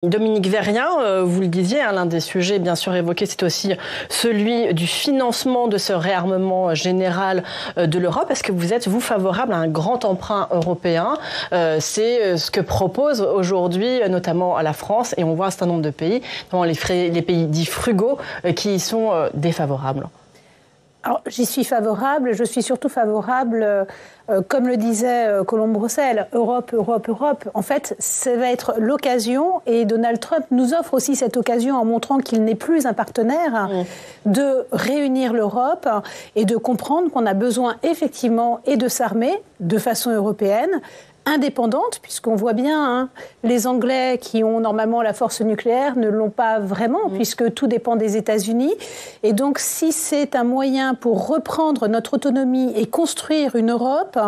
Dominique Vérien, vous le disiez, l'un des sujets bien sûr évoqués, c'est aussi celui du financement de ce réarmement général de l'Europe. Est-ce que vous êtes, vous, favorable à un grand emprunt européen? C'est ce que propose aujourd'hui notamment la France, et on voit un certain nombre de pays, notamment les pays dits frugaux, qui y sont défavorables. Alors, j'y suis favorable. Je suis surtout favorable, comme le disait Colombe-Brossel, Europe, Europe, Europe. En fait, ça va être l'occasion, et Donald Trump nous offre aussi cette occasion en montrant qu'il n'est plus un partenaire, de réunir l'Europe et de comprendre qu'on a besoin effectivement et de s'armer de façon européenne, indépendante, puisqu'on voit bien, les Anglais qui ont normalement la force nucléaire ne l'ont pas vraiment, puisque tout dépend des États-Unis. Et donc, si c'est un moyen pour reprendre notre autonomie et construire une Europe,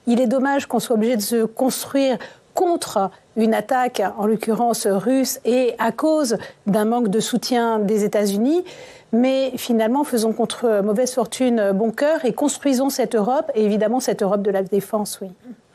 il est dommage qu'on soit obligé de se construire contre une attaque, en l'occurrence russe, et à cause d'un manque de soutien des États-Unis. Mais finalement, faisons contre mauvaise fortune bon cœur et construisons cette Europe, et évidemment cette Europe de la défense, oui.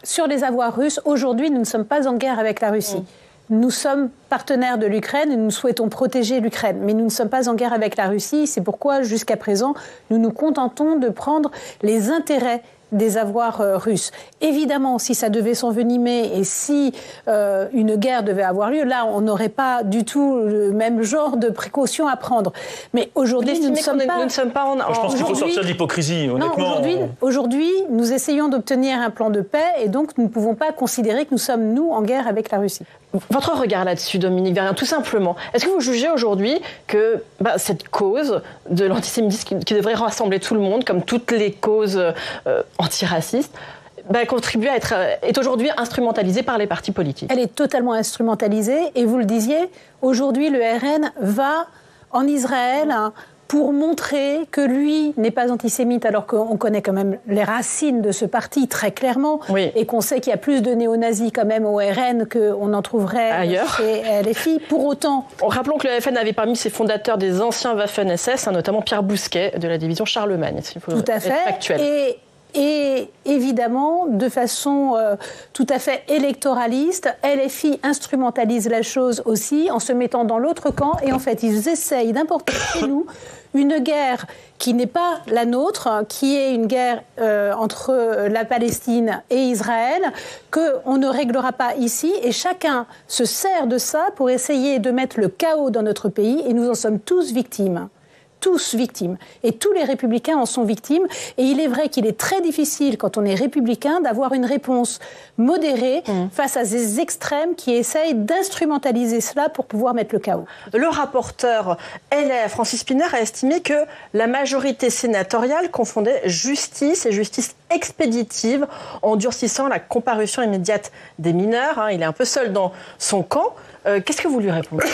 Sur les avoirs russes, aujourd'hui, nous ne sommes pas en guerre avec la Russie. Nous sommes partenaires de l'Ukraine et nous souhaitons protéger l'Ukraine. Mais nous ne sommes pas en guerre avec la Russie. C'est pourquoi, jusqu'à présent, nous nous contentons de prendre les intérêts des avoirs russes. Évidemment, si ça devait s'envenimer et si une guerre devait avoir lieu, là, on n'aurait pas du tout le même genre de précautions à prendre. Mais aujourd'hui, nous ne sommes pas en... Je pense qu'il faut sortir de l'hypocrisie, honnêtement. Aujourd'hui, nous essayons d'obtenir un plan de paix et donc nous ne pouvons pas considérer que nous sommes, nous, en guerre avec la Russie. Votre regard là-dessus, Dominique Vérien, tout simplement, est-ce que vous jugez aujourd'hui que cette cause de l'antisémitisme qui devrait rassembler tout le monde, comme toutes les causes antiracistes, contribue est aujourd'hui instrumentalisée par les partis politiques? Elle est totalement instrumentalisée, et vous le disiez, aujourd'hui le RN va en Israël pour montrer que lui n'est pas antisémite, alors qu'on connaît quand même les racines de ce parti très clairement, et qu'on sait qu'il y a plus de néo-nazis quand même au RN qu'on en trouverait ailleurs chez LFI. Pour autant... Rappelons que le FN avait parmi ses fondateurs des anciens Waffen-SS, notamment Pierre Bousquet de la division Charlemagne. Tout à fait. Et évidemment, de façon tout à fait électoraliste, LFI instrumentalise la chose aussi en se mettant dans l'autre camp. Et en fait, ils essayent d'importer chez nous une guerre qui n'est pas la nôtre, qui est une guerre entre la Palestine et Israël, qu'on ne réglera pas ici. Et chacun se sert de ça pour essayer de mettre le chaos dans notre pays. Et nous en sommes tous victimes. Tous victimes. Et tous les républicains en sont victimes. Et il est vrai qu'il est très difficile, quand on est républicain, d'avoir une réponse modérée face à ces extrêmes qui essayent d'instrumentaliser cela pour pouvoir mettre le chaos. Le rapporteur LR, Francis Szpiner, a estimé que la majorité sénatoriale confondait justice et justice expéditive en durcissant la comparution immédiate des mineurs. Il est un peu seul dans son camp. Qu'est-ce que vous lui répondez?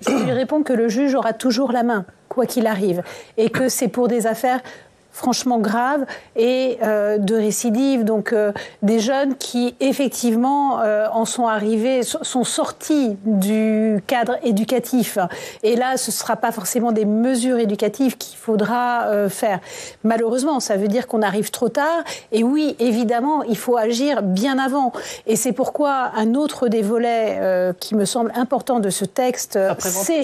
Je lui réponds que le juge aura toujours la main, quoi qu'il arrive, et que c'est pour des affaires franchement graves et de récidive, donc des jeunes qui effectivement en sont arrivés, sont sortis du cadre éducatif, et là ce ne sera pas forcément des mesures éducatives qu'il faudra faire. Malheureusement, ça veut dire qu'on arrive trop tard, et oui, évidemment, il faut agir bien avant, et c'est pourquoi un autre des volets qui me semble important de ce texte, c'est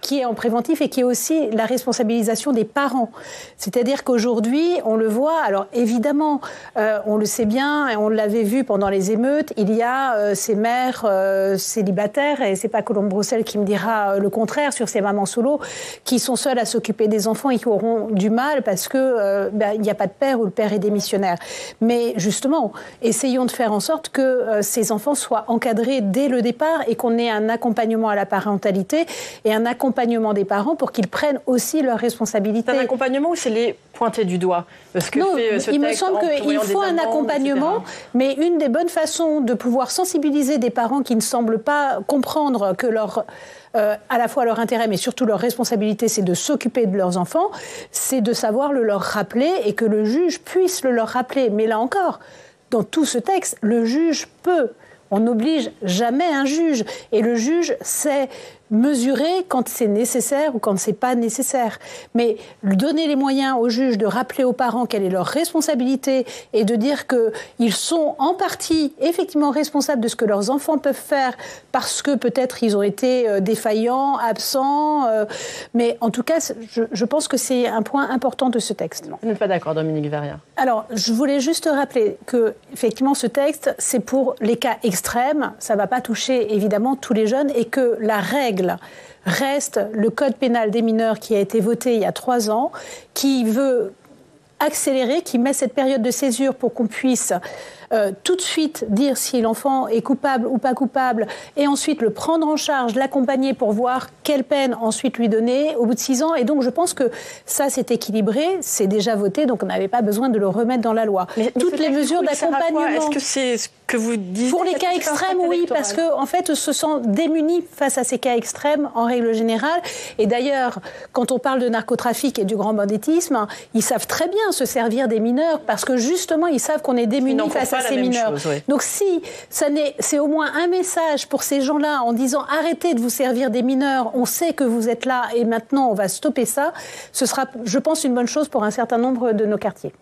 qui est en préventif et qui est aussi la responsabilisation des parents. C'est-à-dire qu'aujourd'hui, on le voit, alors évidemment, on le sait bien, et on l'avait vu pendant les émeutes, il y a ces mères célibataires, et c'est pas Colombe-Brossel qui me dira le contraire sur ces mamans solo, qui sont seules à s'occuper des enfants et qui auront du mal parce que il n'y a pas de père ou le père est démissionnaire. Mais justement, essayons de faire en sorte que ces enfants soient encadrés dès le départ et qu'on ait un accompagnement à la parentalité et un accompagnement des parents pour qu'ils prennent aussi leurs responsabilités. C'est un accompagnement ou c'est les pointer du doigt? Parce que non, il me semble qu'il faut un accompagnement, etc. Mais une des bonnes façons de pouvoir sensibiliser des parents qui ne semblent pas comprendre que à la fois leur intérêt, mais surtout leur responsabilité, c'est de s'occuper de leurs enfants, c'est de savoir le leur rappeler et que le juge puisse le leur rappeler. Mais là encore, dans tout ce texte, le juge peut. On n'oblige jamais un juge. Et le juge sait mesurer quand c'est nécessaire ou quand c'est pas nécessaire. Mais donner les moyens aux juges de rappeler aux parents quelle est leur responsabilité et de dire qu'ils sont en partie effectivement responsables de ce que leurs enfants peuvent faire parce que peut-être ils ont été défaillants, absents. Mais en tout cas, je pense que c'est un point important de ce texte. Vous n'êtes pas d'accord, Dominique Verrier? Alors, je voulais juste rappeler que, effectivement, ce texte, c'est pour les cas extrêmes. Ça ne va pas toucher, évidemment, tous les jeunes et que la règle reste le code pénal des mineurs qui a été voté il y a 3 ans, qui veut accélérer, qui met cette période de césure pour qu'on puisse tout de suite dire si l'enfant est coupable ou pas coupable et ensuite le prendre en charge, l'accompagner pour voir quelle peine ensuite lui donner au bout de 6 ans. Et donc je pense que ça c'est équilibré, c'est déjà voté, donc on n'avait pas besoin de le remettre dans la loi. Mais toutes les mesures d'accompagnement... Est-ce que c'est ce que vous dites? Pour les cas extrêmes, oui, parce qu'en fait, se sent démunis face à ces cas extrêmes en règle générale. Et d'ailleurs, quand on parle de narcotrafic et du grand banditisme, ils savent très bien se servir des mineurs parce que justement, ils savent qu'on est démunis face à ces mineurs. Chose, oui. Donc si c'est au moins un message pour ces gens-là en disant arrêtez de vous servir des mineurs, on sait que vous êtes là et maintenant on va stopper ça, ce sera, je pense, une bonne chose pour un certain nombre de nos quartiers.